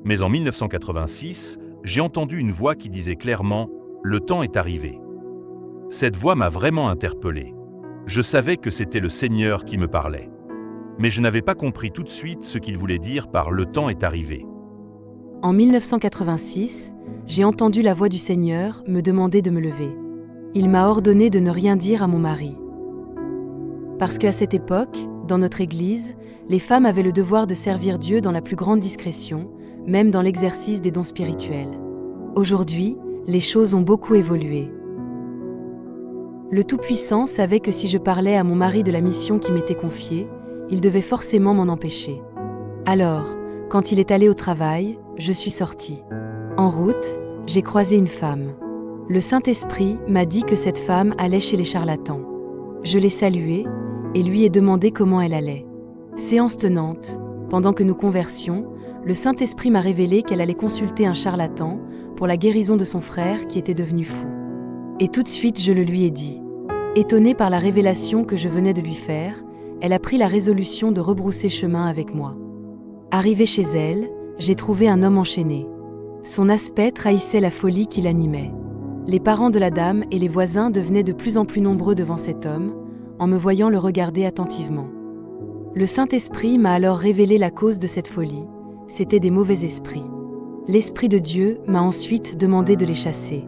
Mais en 1986, j'ai entendu une voix qui disait clairement « Le temps est arrivé ». Cette voix m'a vraiment interpellé. Je savais que c'était le Seigneur qui me parlait. Mais je n'avais pas compris tout de suite ce qu'il voulait dire par « le temps est arrivé ». En 1986, j'ai entendu la voix du Seigneur me demander de me lever. Il m'a ordonné de ne rien dire à mon mari. Parce qu'à cette époque, dans notre Église, les femmes avaient le devoir de servir Dieu dans la plus grande discrétion, même dans l'exercice des dons spirituels. Aujourd'hui, les choses ont beaucoup évolué. Le Tout-Puissant savait que si je parlais à mon mari de la mission qui m'était confiée, il devait forcément m'en empêcher. Alors, quand il est allé au travail, je suis sortie. En route, j'ai croisé une femme. Le Saint-Esprit m'a dit que cette femme allait chez les charlatans. Je l'ai saluée et lui ai demandé comment elle allait. Séance tenante, pendant que nous conversions, le Saint-Esprit m'a révélé qu'elle allait consulter un charlatan pour la guérison de son frère qui était devenu fou. Et tout de suite, je le lui ai dit. Étonnée par la révélation que je venais de lui faire, elle a pris la résolution de rebrousser chemin avec moi. Arrivée chez elle, j'ai trouvé un homme enchaîné. Son aspect trahissait la folie qui l'animait. Les parents de la dame et les voisins devenaient de plus en plus nombreux devant cet homme, en me voyant le regarder attentivement. Le Saint-Esprit m'a alors révélé la cause de cette folie, c'était des mauvais esprits. L'Esprit de Dieu m'a ensuite demandé de les chasser.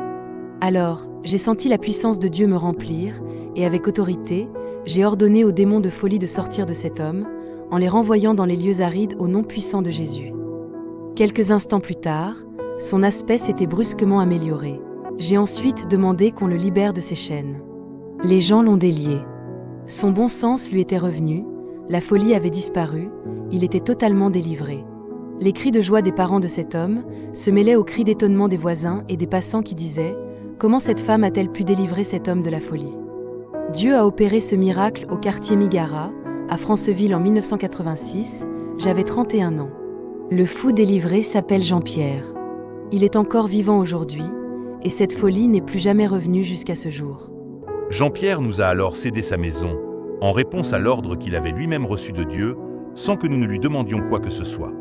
Alors, j'ai senti la puissance de Dieu me remplir, et avec autorité, j'ai ordonné aux démons de folie de sortir de cet homme, en les renvoyant dans les lieux arides au nom puissant de Jésus. Quelques instants plus tard, son aspect s'était brusquement amélioré. J'ai ensuite demandé qu'on le libère de ses chaînes. Les gens l'ont délié. Son bon sens lui était revenu, la folie avait disparu, il était totalement délivré. Les cris de joie des parents de cet homme se mêlaient aux cris d'étonnement des voisins et des passants qui disaient « Comment cette femme a-t-elle pu délivrer cet homme de la folie ?» Dieu a opéré ce miracle au quartier Migara, à Franceville en 1986, j'avais 31 ans. Le fou délivré s'appelle Jean-Pierre. Il est encore vivant aujourd'hui, et cette folie n'est plus jamais revenue jusqu'à ce jour. Jean-Pierre nous a alors cédé sa maison, en réponse à l'ordre qu'il avait lui-même reçu de Dieu, sans que nous ne lui demandions quoi que ce soit.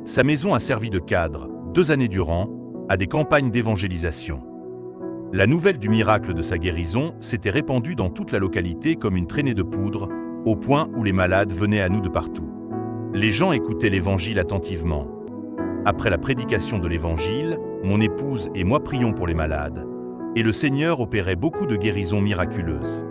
Sa maison a servi de cadre, 2 années durant, à des campagnes d'évangélisation. La nouvelle du miracle de sa guérison s'était répandue dans toute la localité comme une traînée de poudre, au point où les malades venaient à nous de partout. Les gens écoutaient l'évangile attentivement. Après la prédication de l'évangile, mon épouse et moi prions pour les malades, et le Seigneur opérait beaucoup de guérisons miraculeuses.